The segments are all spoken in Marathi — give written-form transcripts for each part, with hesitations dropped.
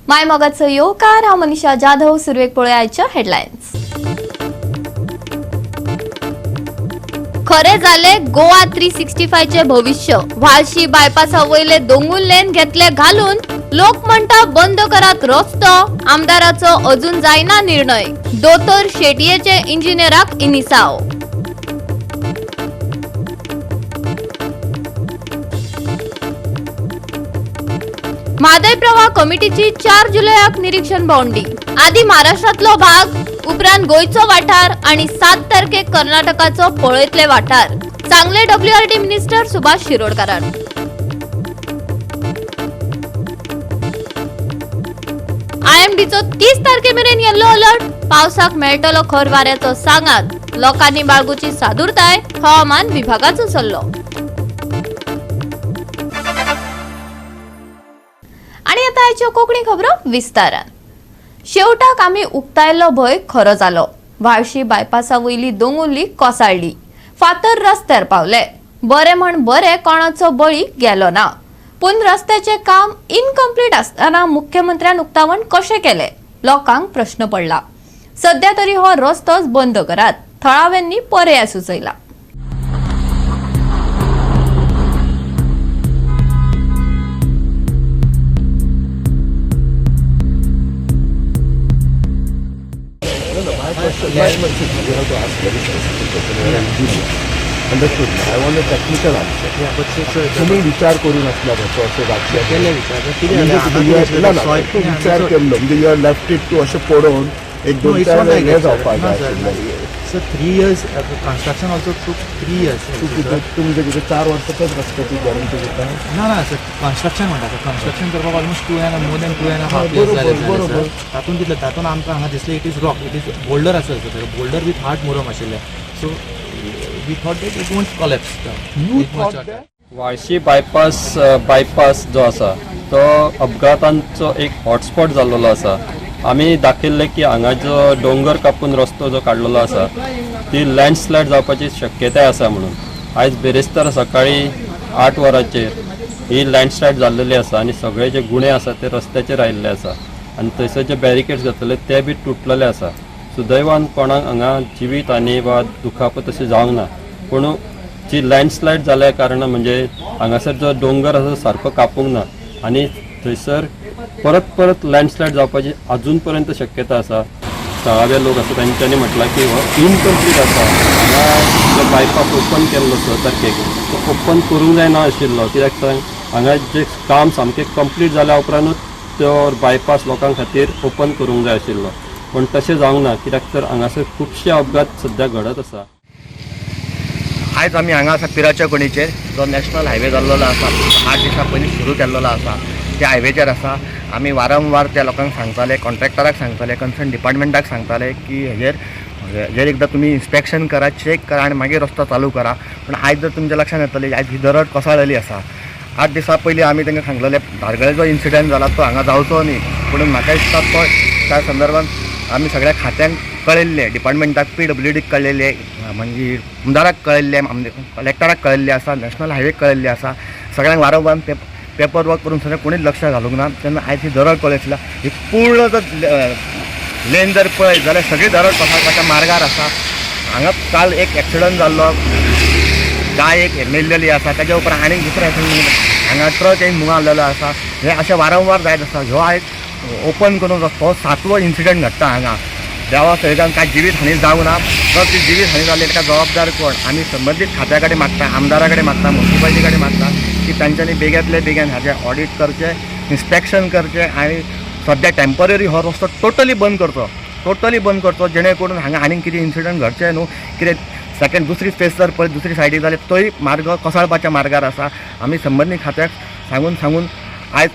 माय मगाचं योकार हा मनीषा जाधव सुरवेक पळयाच्या हेडलाइन्स। खरे झाले गोवा 365 चे भविष्य। वाळशी बायपासा वयले दोंगुल लेन घेतले घालून लोक म्हणता बंद करात रस्तो। आमदाराचो अजून जायना निर्णय। दोतोर शेटयेचे इंजिनियराक इनिसाव। म्हादय प्रवाह कमिटीची 4 जुलयाक निरीक्षण भोंवडी। आधी महाराष्ट्रातलो भाग, उपरांत गोयचो वाठार आणि 7 तारखेक कर्नाटकाचो पळयतले वाठार। चांगले डब्ल्यूआरडी मिनिस्टर सुभाष शिरोडकरान। आयएमडीचो 30 तारखेमेरेन येल्लो अलर्ट। पावसाक मेळटलो खर वाऱ्याचो सांगात। लोकांनी बाळगूची सादुरताय हवामान विभागाचो सल्लो। आणि आता आयच्यो कोंकणी खबरो विस्तारान। शेवटाक आमी उक्तायल्लो भंय खरो जालो। वाळशी बायपासा वयली दोंगुल्ली कोसळ्ळी। फातर रस्त्यार पावले। बरे म्हण बरे कोणाचो बळी गेलो ना। पूण रस्त्याचे काम इनकम्प्लीट आसतना मुख्यमंत्र्यान उक्तावण कशें केले? लोकांक प्रश्न पडला। सध्या तरी हो रस्तोच बंद करात। थळाव्यांनी पर्याय सुचयला। Understood. I want a technical answer. Yeah, but sir, तुम्ही विचार करून असल्याबद्दल असे वाक्य केले विचार विचार केल्लो म्हणजे you are left it to अशें पडोवन एक दोन चार हे जावपाक जाय sir 3 years construction also took 3 years. तुमचे कितें 4 वर्सांचोच रस्त्याची गॅरंटी दिता? ना सर कन्स्ट्रक्शन म्हणटा सर कन्स्ट्रक्शन करपाक ऑलमोस्ट 2.5 years जाले सर। तातूंत दितले तातूंत आमकां हांगा दिसलें it is rock, it is boulder आसले सर, बोल्डर विथ हार्ड मुरम आशिल्ले। So we thought that it won't collapse. वाळशी बायपास जो आसा तो अपघातांचो एक हॉटस्पॉट जाल्लो आसा। आमी दाखयल्ले की हांगा जो डोंगर कापून रस्तो जो काडलेलो आसा ती लँडस्लायड जावपाची शक्यताय आसा म्हणून। आयज बेरेस्तार सकाळी 8 वरांचेर ही लँडस्लायड जाल्लेली आसा आणि सगळे जे गुणे आसा ते रस्त्याचेर आयिल्ले आसा आणि थंयसर जे बॅरिकेड्स घातलेले ते बी तुटलेले आसा। सुदैवान कोणाक हांगा जिवीत आनी वा दुखापत अशें जावंक ना, पूण जी लँडस्लायड जाल्या कारणान म्हणजे हांगासर जो डोंगर आसा सारको कापूंक ना आनी थंयसर परत लँडस्लायड जावपाची अजून पर्यंत शक्यता आसा। थळावे लोक आसा तांच्यांनी म्हटलां की हो इनकम्प्लीट आसा। हांगा जो बायपास ओपन केल्लो 6 तारखेक तो ओपन करूंक जायना आशिल्लो, कित्याक सांग हांगा जे काम सामकें कंप्लीट जाल्या उपरांतूच तो बायपास लोकां खातीर ओपन करूंक जाय आशिल्लो, पण तशें जावंक ना, कित्याक तर हांगासर खुबशे अपघात सध्या घडत आसा। आयज आमी हांगा आसा पिराच्या कणीचेर जो नॅशनल हायवे जाल्लो आसा 8 दिसां पयलीं सुरू केल्लो आसा त्या हायवेचेर आसा। आमी वारंवार त्या लोकांक सांगताले, कॉन्ट्रॅक्टराक सांगताले, कन्सर्न डिपार्टमेंटाक सांगताले की हेजेर एकदां तुमी इन्स्पेक्शन करा, चेक करा आनी मागीर रस्तो चालू करा। पण आयज जर तुमच्या लक्षांत येतली आयज ही दरड कोसळ्ळेली आसा। 8 दिसां पयलीं आमी तांकां सांगलेले धारगळे जो इन्सिडंट जाला तो हांगा जावचो न्ही, पूण म्हाका दिसता तो त्या संदर्भात आमी सगळ्या खात्यांक कळयल्ले, डिपार्टमेंटाक PWDक कळयल्ले, मागीर आमदाराक कळयल्ले, कलेक्टराक कळयल्ले आसा, नॅशनल हायवेक कळयल्ले आसा। सगळ्यांक वारंवार पेपर वर्क करून सगळें कोणीच लक्ष घालूंक ना। तेन्ना आयज ही दरड कळयतला ही पूर्ण जर लेन जर पळयत जाल्यार सगळी दरड कोसळपाच्या मार्गार आसा। हांगा काल एक एक्सिडंट जाल्लो, गाय एक मेल्लेली आसा, ताच्या उपरांत आनीक दुसरो हांगा ट्रक एक मुगावलेलो आसा। हे अशें वारंवार जायत आसा। ह्यो आयज ओपन करून रस्तो 7वो इन्सिडंट घडटा हांगा। देवा सयऱ्यान कांय जिवीत हानी जावंक ना। जर ती जिवीत हानी जाली ताका जबाबदार कोण? आमी संबंदीत खात्या कडेन मागता, आमदारा कडेन मागता, म्युनिसिपालिटी कडेन मागता की तांच्यांनी बेग्यांतले बेगीन हाचें ऑडिट करचें, इन्स्पेक्शन करचें आनी सद्या टेम्पररी हो रस्तो टोटली बंद करचो जेणे करून हांगा आनीक कितें इन्सिडंट घडचें न्हू। कितें दुसरी फेस जर पळयत दुसरी सायडीक जाल्यार तोय मार्ग कोसळपाच्या मार्गार आसा। आमी संबंदीत खात्याक सांगून आयज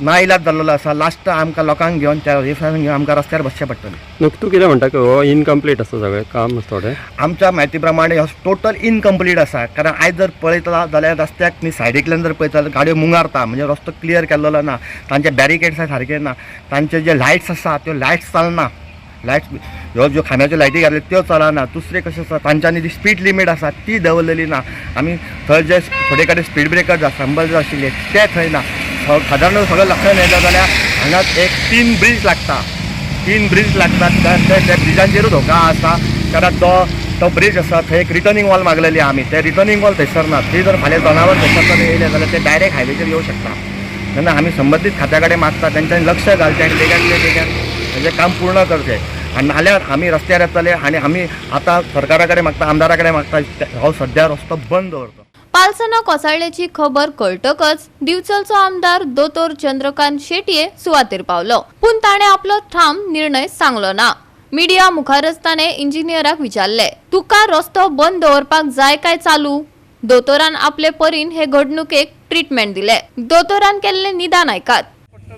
नाइलाज जाल्लो आसा। लास्ट आमकां लोकांक घेवन त्या रिफान घेवन आमकां रस्त्यार बसचें पडटलें। तूं कितें म्हणटा की हो इनकम्प्लीट आसा सगळें काम थोडें? आमच्या म्हायती प्रमाणे हो टोटल इनकम्प्लीट आसा। कारण आयज जर पळयतला जाल्यार रस्त्याक न्ही सायडीकल्यान जर पळयता जाल्यार गाडयो मुंगारता, म्हणजे रस्तो क्लियर केल्लो ना, तांचे बॅरिकेड्स सारके ना, तांचे जे लायट्स आसा त्यो लायट्स चलना, लायट्स ह्यो ज्यो खांब्याच्यो लायटी घातल्यो त्यो चलना। दुसरें कशें आसा तांच्यांनी जी स्पीड लिमीट आसा ती दवरलेली ना। आमी थंय जे थोडे कडेन स्पीड ब्रेकर आसा, संबल जे आशिल्ले ते थंय ना। साधारण सगळं लक्षात येयला जाल्यार हांगा एक 3 ब्रिज लागता. 3 ब्रिज लागतात त्या ब्रिजांचेरूच धोका आसा. कारण तो ब्रिज आसा थंय एक रिटर्निंग वॉल मागलेली आमी. ते रिटर्निंग वॉल थंयसर ना. ती जर फाल्यां जनावर थंयसर येयले जाल्यार ते डायरेक्ट हायवेचेर येवं शकता. तेन्ना आमी संबंदीत खात्या कडेन मागता त्यांच्यानी लक्ष घालचें आनी बेगीन हेजें काम पूर्ण करचें. आनी नाल्यार आमी रस्त्यार येतले आनी आमी आतां सरकारा कडेन मागता, आमदारा कडेन मागता, हो सद्या रस्तो बंद दवरतो. पालसना कोसळ्ळेची खबर कळटकच दिवचलचो आमदार दोतोर चंद्रकांत शेटये सुवातेर पावलो. पूण ताणें आपलो ठाम निर्णय सांगलो ना. मिडिया मुखारच ताणें इंजिनियराक विचारले, तुका रस्तो बंद दवरपाक जाय काय चालू? दोतोरान आपले परीन हे घडणुकेक ट्रीटमेंट दिले. दोतोरान केल्ले निदान ऐकात.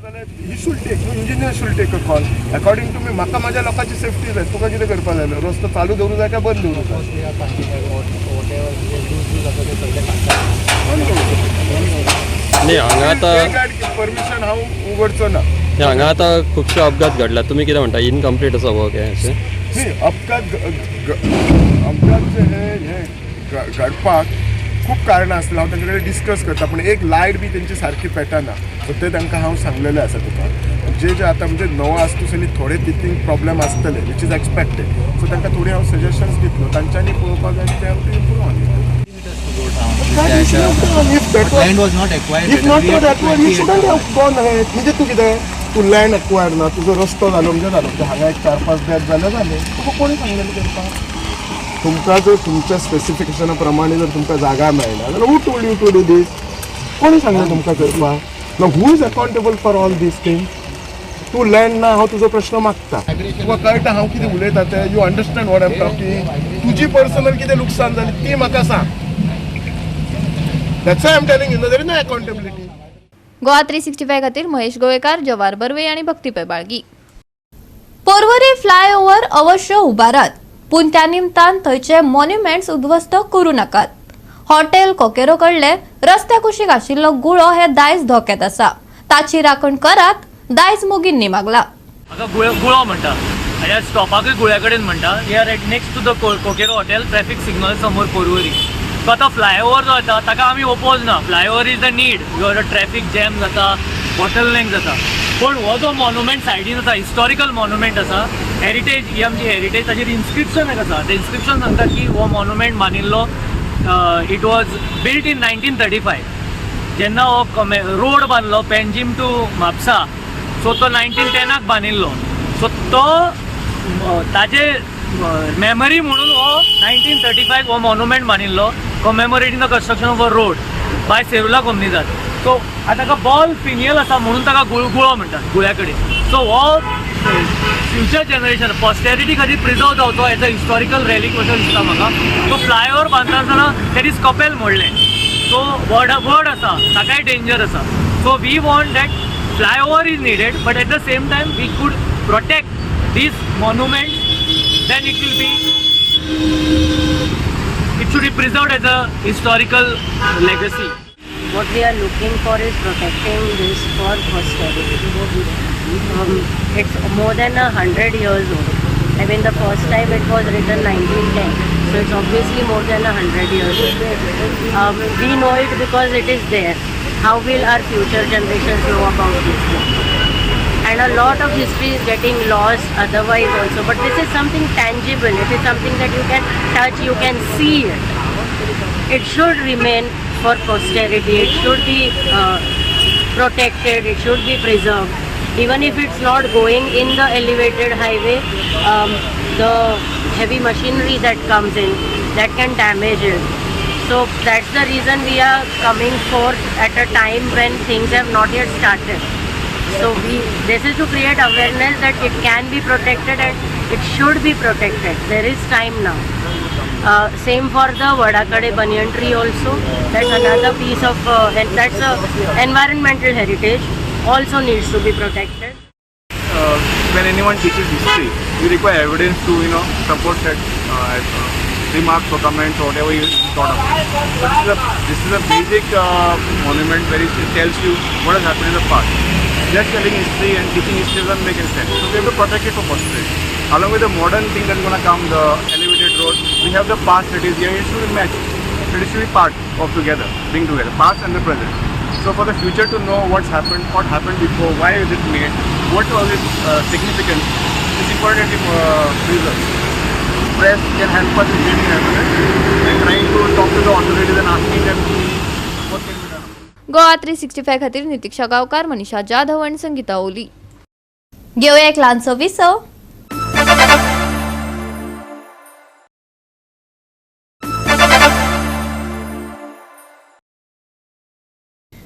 He should take, engineer should take a call. According to me, म्हाका माझ्या लोकांची सेफ्टी जाय. तुका कितें करपाक जाय? रस्तो चालू दवरूं जाय काय बंद दवरूं जाय? न्ही हांगा आतां परमिशन हांव उगडचो ना. हांगा आतां खुबशे अपघात घडल्यात. तुमी कितें म्हणटा, इनकम्प्लीट आसा वर्क हें? न्ही, अपघात जे हे घडपाक खूप कारणां आसलें. हांव तांचे कडेन डिस्कस करता, पूण एक लायट बी तेंची सारकी पेटना. सो ते तांकां हांव सांगलेलें आसा तुका. जे आतां म्हणजे नवो आसतुसली थोडे तितून प्रॉब्लेम आसतले विच इज एक्सपेक्टेड. सो तांकां थोडी हांव सजेशन्स दितलो. तांच्यांनी पळोवपाक जाय ते हांव improve on. Land was not acquired. If not for that one, you shouldn't have gone ahead. म्हणजे तू कितें, तू लँड एक्वायर ना, तुजो रस्तो जालो म्हणजे जालो. हांगा एक 4-5 डेथ जाले तुका कोणी सांगलेलें करपाक? तुमकां जर तुमच्या स्पेसिफिकेशना प्रमाणे जर तुमकां जागा मेळना जाल्यार who told you to do this? कोणी सांगलें तुमकां करपाक? ना who is accountable for all this thing? तू लँड ना, हांव तुजो प्रश्न मागता. तुका कळटा हांव कितें उलयता तें? You understand what I am talking? तुजी पर्सनल कितें लुकसाण जाली ती म्हाका सांग. That's why I'm telling you, no, there is no accountability. Goa 365 खातीर महेश गोवेकार, जवार बर्वे आणि भक्तीपै बाळगी. पर्वरी फ्लायओव्हर अवश्य उबारात, पूण त्या निमतान थंयचे मॉन्युमेंट्स उद्ध्वस्त करू नाकात. हॉटेल कोकेरो कडले रस्त्या कुशीक आशिल्लो गुळो हे दायज धोक्यात आसा. ताची राखण करात, दायज मोगींनी मागला. गुळो म्हणटा ह्या स्टॉपाकूय गुळ्या कडेन म्हणटा. We are next to the Coqueiro hotel, traffic signal समोर पर्वरी. तो आतां फ्लायओव्हर जो जाता ताका आमी ओपोज ना. Flyover is the need. Traffic jam जाता, बॉटलनेक जाता. पूण हो जो मॉन्युमेंट सायडीन आसा, हिस्टॉरिकल मॉन्युमेंट आसा, हेरिटेज ही आमची हेरिटेज, ताचेर इन्स्क्रिप्शन एक आसा. ते इन्स्क्रिप्शन सांगता की हो मॉन्युमेंट बांदिल्लो इट वॉज बिल्ट इन 1935. जेन्ना हो रोड बांदलो पेंजीम टू म्हापसा, सो तो 1910 बांदिल्लो. सो तो ताजे मेमरी म्हणून हो 1935 हो मॉन्युमेंट बांदिल्लो, commemorating the construction of a road by Serula कोमनिजात. सो आतां ताका बॉल फिनियल आसा म्हणून ताका गुळो म्हणटात, गुळ्या कडेन. सो हो फ्युचर जनरेशन, पॉस्टेरिटी खातीर प्रिजर्व जावचो एज अ हिस्टॉरिकल रॅलीक अशें दिसता म्हाका. तो फ्लायओव्हर बांदता आसतना दॅट इज कपेल मोडलें. सो वर्ड आसा, ताकाय डेंजर आसा. So we want that flyover is needed, but at the same time we could protect these monuments. Then it should be preserved as a historical legacy. What we are looking for is protecting this for posterity. It's more than 100 years old. I mean, the first time it was written 1910, so it's obviously more than 100 years old. We know it because it is there. How will our future generations know about this? And a lot of history is getting lost otherwise also. But this is something tangible. It is something that you can touch, you can see it. It should remain for posterity. It should be protected. It should be preserved. Even if it's not going in the elevated highway, the heavy machinery that comes in, that can damage it. So that's the reason we are coming forth at a time when things have not yet started. So this is to create awareness that it can be protected and it should be protected. There is time now. Same for the Vadakade banyan tree also. That's another piece of, that's a environmental heritage. Also needs to be protected. When anyone teaches history, you require evidence to support that remarks or comments or whatever you thought of. But this is a basic monument where it tells you what has happened in the past. Just telling history and teaching history doesn't make any sense. So we have to protect it for posterity. Along with the modern thing that's going to come, the elevated road, we have the past that is here. It should be matched. It should be part of together, being together, past and the present. So for the future to know what happened before, why is it made, what was its significance, is important to preserve. Press can help us in getting evidence and trying to talk to the authorities and asking them what can be done. Goa 365 खातीर नितीक्षा गावकार, मनीषा जाधव आणि संगीता ओली. घेऊया एक लहानसं विसव.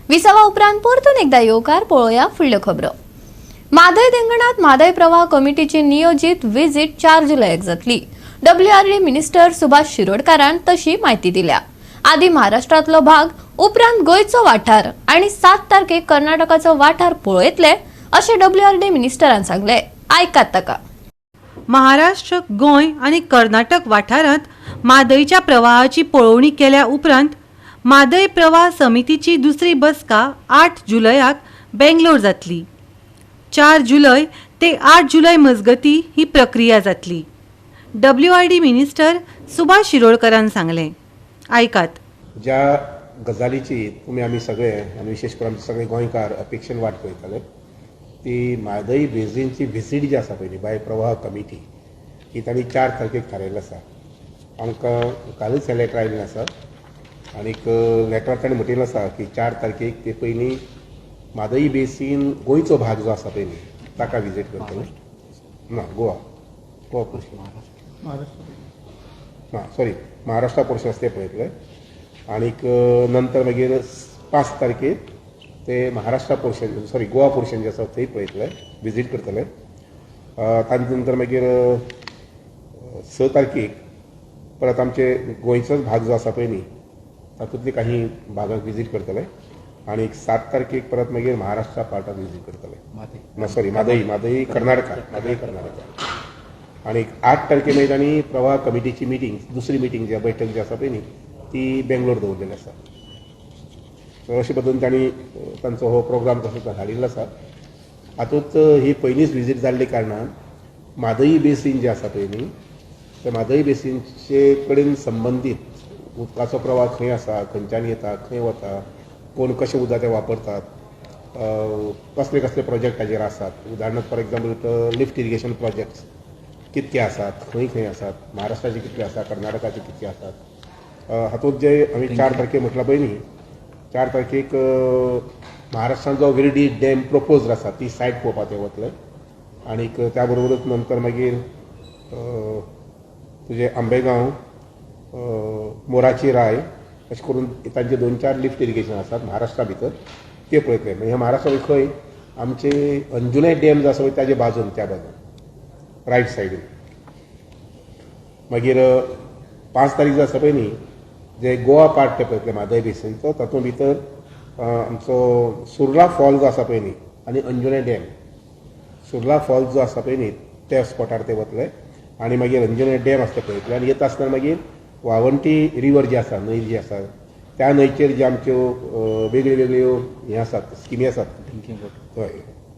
विसावा उपरांत परतून एकदा येवकार पळोवया फुडल्यो खबरो. म्हादय देंगणात म्हादय प्रवाह कमिटीची नियोजित विजीट 4 जुलयाक जातली. WRD मिनिस्टर सुभाष शिरोडकारान तशी माहिती दिल्या. आदी महाराष्ट्रातलो भाग उपरांत गोंयचो वाठार आणि 7 तारखेक कर्नाटकाचो वाठार पळयतले अशें WRD मिनिस्टरान सांगले. आयकात ताका. महाराष्ट्र, गोंय आणि कर्नाटक वाठारांत म्हादयच्या प्रवाहाची पळोवणी केल्या उपरांत म्हादय प्रवाह समितीची दुसरी बसका 8 जुलयाक बेंगलोर जातली. 4 जुलय ते 8 जुलय मजगती ही प्रक्रिया जातली. WRD मिनिस्टर सुभाष शिरोडकरान सांगले. आयकात. ज्या गजालीची तुम्ही आम्ही सगळे आणि विशेष करून आमचे सगळे गोंयकार अपेक्षेन वाट पळयताले ती म्हादय बेझीनची व्हिजीट जी आसा पळय बाय प्रवाह कमिटी ही तांणी 4 तारखेक थारायल्ली आसा. आमकां कालच हे लेटर आयिल्लें आसा आनीक लेटरांत ताणें म्हटिल्लें आसा की 4 तारखेक ते पयलीं म्हादय बेसीन गोंयचो भाग जो आसा पळय न्ही ताका विजीट करतले. ना गोवा पोर्शन महाराष्ट्रा पोर्शन आसा ते पळयतले. आनीक नंतर मागीर 5 तारखेक ते महाराष्ट्रा पोर्शन गोवा पोर्शन जे आसा थंय पळयतले, विजीट करतले. ताजे नंतर मागीर 6 तारखेक परत आमचे गोंयचोच भाग जो आसा पळय न्ही तातूंतले काही भागाक विजीट करतले. आनीक 7 तारखेक परत मागीर महाराष्ट्रा पार्टाक विजीट करतले. म्हादय कर्नाटका. आनीक 8 तारखे मागीर तांणी प्रवाह कमिटीची मिटींग दुसरी मिटींग जी बैठक जी आसा पळय न्ही ती बेंगलोर दवरलेली आसा. सो अशे पद्दतीन तांणी तांचो हो प्रोग्राम तसो हाडिल्लो आसा. हातूंत ही पयलींच विजीट जाल्ले कारणान म्हादय बेसीन जे आसा पळय न्ही त्या म्हादय बेसीनचे कडेन संबंदीत उदकाचो प्रवाह खंय आसा, खंयच्यान येता, खंय वता, कोण कशें उदक ते वापरतात, कसले कसले प्रोजेक्ट हाजेर आसात. उदाहरणार्थ for example lift irrigation projects कितके आसात, खंय आसात, महाराष्ट्राचे कितले आसात, कर्नाटकाचे कितके आसात. हातूंत जे आमी 4 तारखेक म्हटलां पळय न्ही 4 तारखेक महाराष्ट्रान जो विर्डी डॅम प्रपोज आसा ती सायट पळोवपाक ते वतले. आनीक त्या बरोबरच नंतर मागीर तुजे आंबेगांव, मोराची राय अशें करून तांचे 2-4 लिफ्ट इरिगेशन आसात महाराष्ट्रा भितर ते पळयतले. म्हणजे महाराष्ट्रा खंय आमचे अंजुने डॅम जो आसा पळय ताजे बाजून त्या बाजून रायट सायडीन. मागीर 5 तारीख जो आसा पळय न्ही जे गोवा पार्ट ते पळयतले म्हादय बेसीनचो तातूंत भितर आमचो सुर्ला फॉल जो आसा पळय न्ही आनी अंजुने डॅम सुर्ला फॉल जो आसा पळय न्ही त्या स्पॉटार ते वतले. आनी मागीर अंजुने डॅम आसा ते पळयतले. आनी येता आसतना मागीर वावंटी रिवर जी आसा न्हंय जी आसा त्या न्हंयचेर ज्यो आमच्यो वेगळ्यो हे आसात स्किमी आसात हय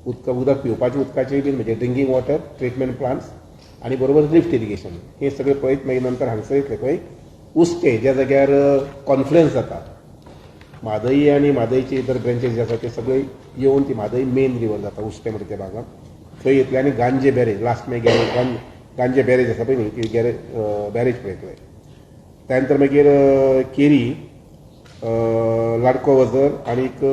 उदक पिवपाच्या उदकाचेय बीन म्हणजे ड्रिंकींग वॉटर ट्रिटमेंट प्लांट्स आनी बरोबर लिफ्ट इरिगेशन हे सगळे पळयत मागीर नंतर हांगसर येतले पळय उस्ते ज्या जाग्यार कॉन्फ्लुएन्स जाता म्हादय आनी म्हादयचे इतर ब्रँचेस जे आसा ते सगळे येवन ती म्हादय मेन रिवर जाता उस्ते म्हणटा त्या भागात थंय येतले. आनी गांजे बॅरेज लास्ट मागीर गांजे बॅरेज आसा पळय न्ही ती बॅरेज पळयतले. त्या नंतर मागीर केरी, लाडको वजर आनीक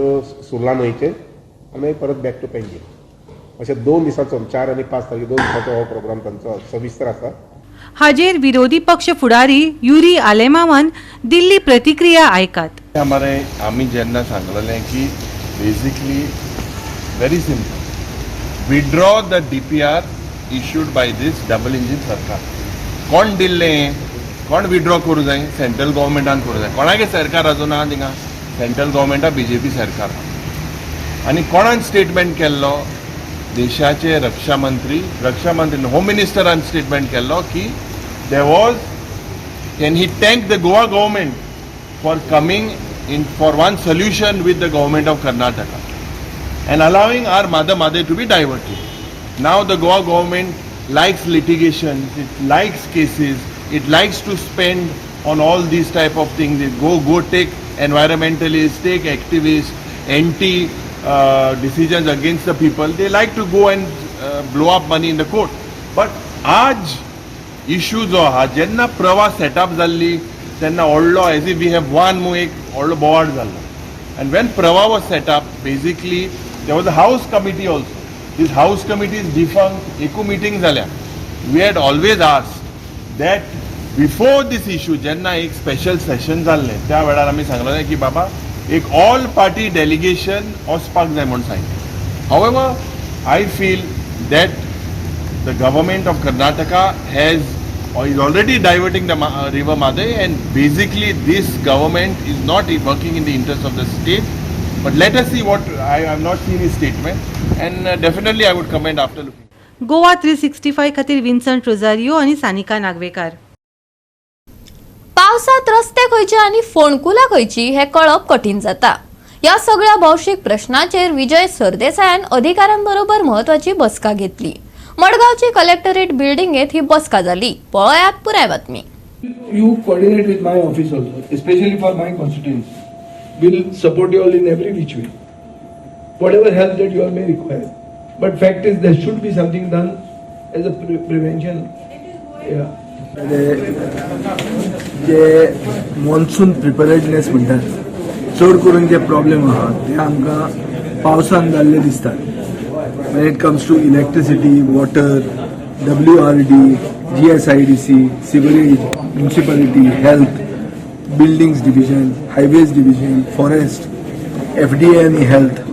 सुर्ला न्हंयचेर आनी मागीर परत बॅक टू पेंजीम अशे 2 दिसांचो 4 आनी 5 तारखेक 2 दिसांचो हो प्रोग्राम तांचो सविस्तर आसा. हाजेर विरोधी पक्ष फुडारी युरी आलेमावान दिल्ली प्रतिक्रिया आयकात. आम्ही जेन्ना सांगलेलें की basically very simple withdraw the DPR issued by these double engine सरकार. कोण दिल्लें कोण विड्रॉ करूं जाय सेंट्रल गव्हर्मेंटान करूं जाय. कोणागे सरकार अजून आहा थिंगा सेंट्रल गव्हर्मेंटा BJP सरकार आनी कोणान स्टेटमेंट केल्लो देशाचे रक्षा मंत्री होम मिनिस्टरान स्टेटमेंट केल्लो की there was can he thank the Goa government for coming in for one solution with the government of Karnataka and allowing our Madai to be diverted. Now the Goa government likes litigation, it likes cases, it likes to spend on all these type of things. It go take environmentalists, take activists, anti decisions against the people, they like to go and blow up money in the court. But आज इश्यू जो आहा जेन्ना प्रवास सेटअप जाल्ली तेन्ना व्हडलो as if we have one मू एक व्हडलो बोवाड जाल्लो. And when Prava was set up, basically there was a house committee also. This house committee is defunct. Eku meeting झाल्या. We had always asked that before this issue, जेन्ना एक special session जाल्लें त्या वेळार आमी सांगलें की बाबा एक all party delegation वचपाक जाय म्हणून सांगिल्लें. However, I feel that the government of Karnataka has or is already diverting the river Madai, and basically this government is not working in the interest of the state. But let us see what I have not seen his statement, and definitely I would comment after looking. Goa 365 खातीर विन्संट रोजारियो आनी सानिका नागवेकार. पावसात रस्ते खंयचे आनी फोंडकुलां खंयची हे कळप कठीण जाता. या सगळ्या भौशीक प्रश्नाचेर विजय सरदेसायान अधिकाऱ्यांबरोबर महत्वाची बसका घेतली. मडगावची कलेक्टरेट बिल्डिंगेत ही बसका झाली. पळयात पुराय बातमी. You coordinate with my office also, especially for my constituency. We'll support you all in every which way. Whatever help that you all may require. But fact is there should be something done as a prevention. Yeah. जे मॉन्सून प्रिपेरेडनेस म्हणटात चड करून जे प्रॉब्लेम आहा ते आमकां पावसान जाल्ले दिसतात. When it comes to electricity, water, WRD, GSIDC, sewerage, municipality, health, buildings division, highways division, forest, FDA and health,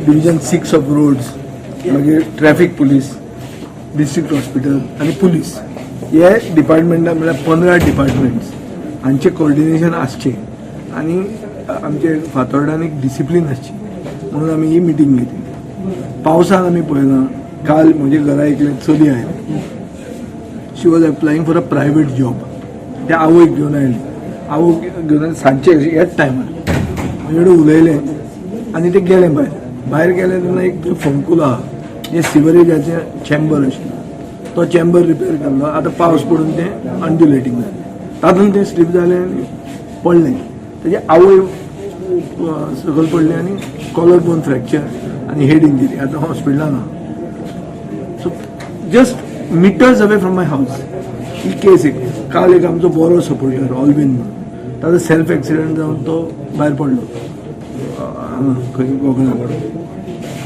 division 6 of roads, मागीर traffic police, district hospital आणि police. हे डिपार्टमेंटा म्हळ्यार 15 डिपार्टमेंट्स हांचे कोऑर्डिनेशन आसचे आनी आमचे फातोर्डान एक डिसिप्लीन आसची म्हणून आमी ही मिटींग घेतली. पावसान आमी पळयना काल म्हजे घरा एकले चली आयली. She was applying for a private job. त्या आवयक घेवन आयली. आवयक घेवन सांजचे ह्याच टायमार म्हजे कडेन उलयलें आनी ते गेले भायर गेले तेन्ना एक फोंडकूल आहा जे सिवरेजाचे चेंबर आशिल्लो तो चेंबर रिपेर केल्लो. आतां पावस पडून तें अनड्युलेटींग जालें. तातूंत तें स्लीप जालें आनी पडलें. तेजे आवय सकयल पडलें आनी कॉलर बोन फ्रॅक्चर आणि हेड इंजरी. आता हॉस्पिटलान आहा. So just meters away from my house ही केस. एक काल एक आमचो बरो सपोर्टर ऑलविन म्हणून ताजो सेल्फ एक्सिडेंट जावन तो भायर पडलो खंय गोगणान.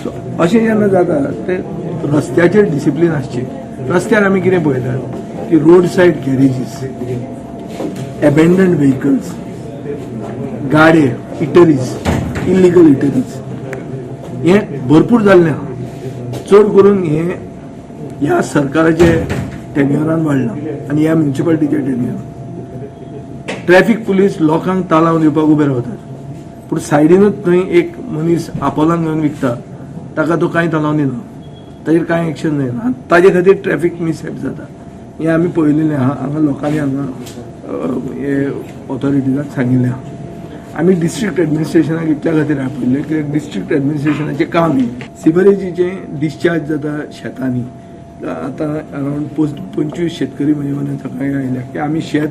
सो अशें जेन्ना जाता ते रस्त्याचेर डिसिप्लीन आसचें. रस्त्यार आमी कितें पळयतात की रोड सायड गॅरेजीस, एबेंडन्ड व्हेकल्स, गाडे, इटरीज, इलिगल इटरीज हे भरपूर जाल्लें आहा. चड करून हे ह्या सरकाराचे टेन्युअरान वाडलां आनी ह्या म्युनिसिपालिटीच्या टेन्युअरान. ट्रॅफिक पुलीस लोकांक तालाव दिवपाक उबे रावतात पूण सायडीनूच थंय एक मनीस आपोलान घेवन विकता ताका तो कांय तालाव दिना. ताजेर कांय एक्शन जायना. ताजे खातीर ट्रॅफिक मिसहॅप जाता. हें आमी पळयलेलें आहा. हांगा लोकांनी हांगा हे ऑथॉरिटीजाक सांगिल्लें आहा. आमी डिस्ट्रिक्ट एडमिनिस्ट्रेशनाक इतल्या खातीर आपयल्लें कित्याक डिस्ट्रिक्ट एडमिनिस्ट्रेशनाचें काम सिवरेजीचें डिस्चार्ज जाता शेतांनी. आतां अरावंड 25 शेतकरी म्हजे म्हण सकाळीं आयल्या की आमी शेत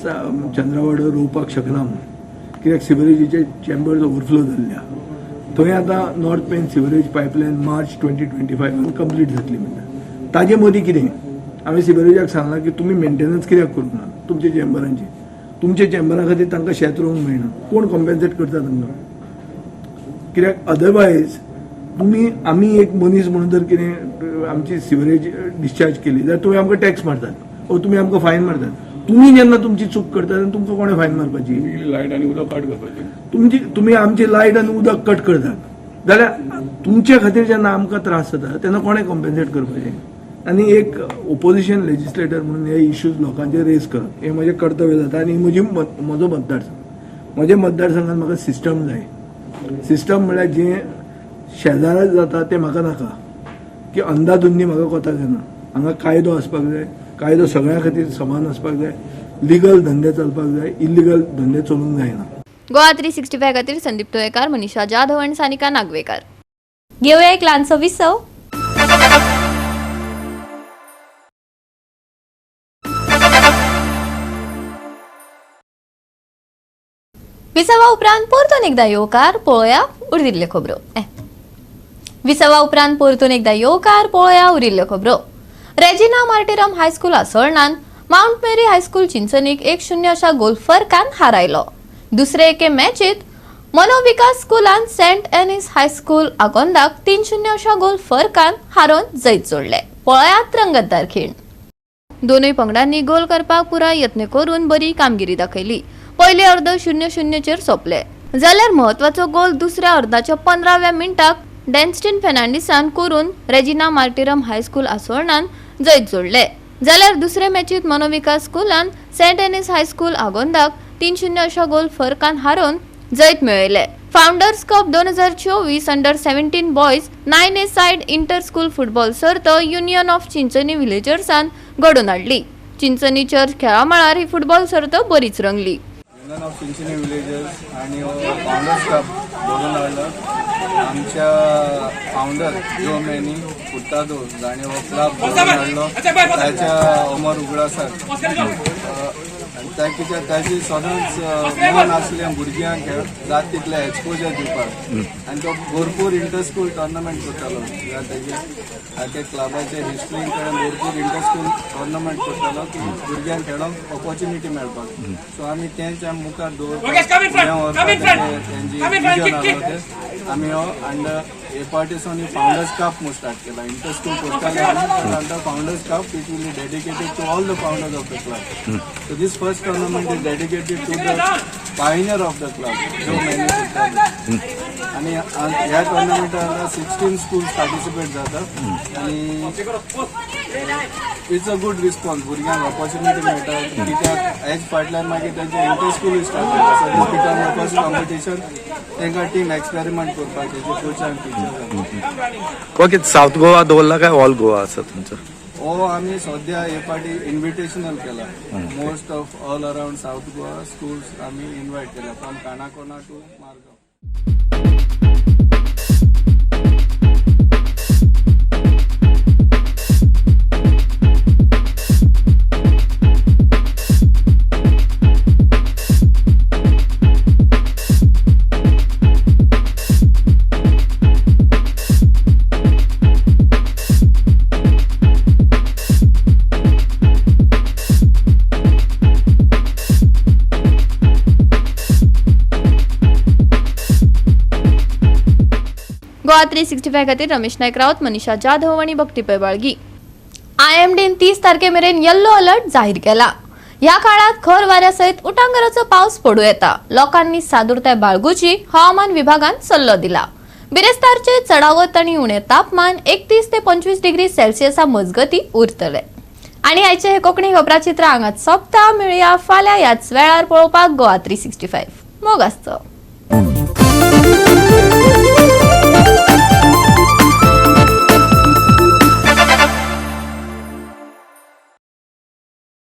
चंद्रावाडो रोवपाक शकना म्हणून कित्याक सिवरेजीचे चेंबर्स ओवरफ्लो जाल्ले आहा. थंय आतां नॉर्थ पेन सिवरेज पायपलायन मार्च 2025 कंप्लीट जातली म्हणटा. ताजे मदीं कितें आमी सिवरेजाक सांगलां की तुमी मेंटेनन्स कित्याक करूंक ना तुमच्या चेंबरांची. तुमच्या चेंबरा खातीर तांकां शेत रोवंक मेळना. कोण कॉम्पेन्सेट करता तांकां? कित्याक अदरवायज तुमी आमी एक मनीस म्हणून जर कितें आमची सिवरेज डिस्चार्ज केली जाल्यार तुमी आमकां टॅक्स मारतात ओ तुमी आमकां फायन मारतात. तुमी जेन्ना तुमची चूक करतात तेन्ना तुमकां कोणें फायन मारपाची? लायट आनी उदक कट करपाचें. तुमी आमची लायट आनी उदक कट करतात जाल्यार तुमचे खातीर जेन्ना आमकां त्रास जाता तेन्ना कोणें कॉम्पेन्सेट करपाचें? आनी एक ओपोजिशन लेजिस्लेटर म्हणून हे इश्यूज लोकांचे रेज करप हें म्हजें कर्तव्य जाता आनी म्हजो मतदारसंघ. म्हज्या मतदारसंघात म्हाका सिस्टम जाय. सिस्टम म्हळ्यार जें शेजाऱ्याक जाता तें म्हाका नाका की अंधाधुंदी म्हाका कोताक जायना. हांगा कायदो आसपाक जाय. कायदो सगळ्यां खातीर समान आसपाक जाय. लिगल धंदे चलपाक जाय. इलिगल धंदे चलूंक जायना. गोवा 365 खातीर संदीप तोयेकार, मनीषा जाधव आणि सानिका नागवेकर. घेऊया एक ल्हानसो विसव. विसावा उपरांत परतून एकदा येवकार पळोवया उरिल्ल्यो खबरो. विसावा उपरांत परतून एकदा येवकार पळोवया उरिल्ल्यो खबरो. रेजिना मार्टिरम हायस्कूल आसोळणान माउंट मेरी हायस्कूल चिंचणीक 1-0 अशा गोल फरकान हारायलो. दुसरे एके मॅचीत मनोविकास स्कूलान सेंट एनिस हायस्कूल आगोंदाक 3-0 अशा गोल फरकान हारोवन जैत जोडले. पळयात रंगतदार खीण. दोनूय पंगडांनी गोल करपाक पुराय यत्न करून बरी कामगिरी दाखयली. पयले अर्द 0-0 चेर सोंपले जाल्यार महत्वाचो गोल दुसऱ्या अर्धाच्या 15व्या मिनटाक डेन्स्टीन फेर्नांडीसान करून रेजिना मार्टिरम हायस्कूल आसोळणान जैत जोडले. जाल्यार दुसरे मॅचीत मनोविकास स्कूलान सेंट एनिस हायस्कूल आगोंदाक 3-0 अशा गोल फरकान हारोवन जैत मेळयले. Founders cup 2024 under 17 boys 9A side inter school football सर्त युनियन ऑफ चिंचणी विलेजर्सान घडोवन हाडली. चिंचणी चर्च खेळा मळार ही फुटबॉल सर्त बरीच रंगली. युनियन ऑफ चिंचणी विलेजर्स आणि फाउंडर्स कप घडोवन हाडलो. आमच्या फाउंडर जो मेनी पुट्टादो जाणें हो क्लब घडोवन हाडलो. ताच्या अमर उगडासाक त्याची सदांच मन आसलें भुरग्यांक जाता तितलें एक्सपोजर दिवपाक आनी तो भरपूर इंटर स्कूल टोर्नामेंट करतालो. त्या क्लबाचे हिस्ट्रीन कडेन भरपूर इंटर स्कूल टोर्नामेंट करतालो की भुरग्यांक खेळोंक ऑपॉर्च्युनिटी मेळपाक. सो आमी तेंच्या मुखार दवरपाक आमी हो under a partisan founders cup म्हणून स्टार्ट केला. इंटर स्कूल करताले under founders cup it will be dedicated to all the founders of the club. So this first tournament is dedicated to the pioneer of the club जो मेनी करताले. आणि ह्या टोर्नामेंटान 16 स्कूल्स पार्टिसिपेट जातात आणि इट्स अ गुड रिस्पॉन्स. भुरग्यांक ऑपॉर्च्युनिटी मेळटा कित्याक हेज फाटल्यान मागीर तेंचे इंटर स्कूल स्टार्ट जाता. So this become the first competition तांकां टीम एक्सपेरिमेंट करपाक तेजे कोच आनी टिचर्स. ओके, साऊथ गोवा दवरला काय ऑल गोवा आसा तुमचो? हो आमी सद्या हे पाटी इन्व्हिटेशनल केला. Most of all around south Goa schools आमी इन्वायट केला फ्रॉम कानाकोना टू मारगांव. गोवा 365 खातीर रमेश नायक रावत, मनीषा जाधव आणि भक्ती पैबाळगी. IMDन 30 तारखेमेरेन येल्लो अलर्ट जाहीर केला. ह्या काळात खर वाऱ्या सयत उटंगराचो पावस पडू येता. लोकांनी सादुरताय बाळगूची हवामान विभागान सल्लो दिला. बिरेस्तारचे चढावत आणि उणे तापमान 31 ते 25 डिग्री सेल्सियसा मजगती उरतले. आणि आयचे हे कोकणी खबराचित्र हांगाच सोंपता. मेळुया फाल्यां ह्याच वेळार पळोवपाक गोवा 365. मोग आसचो.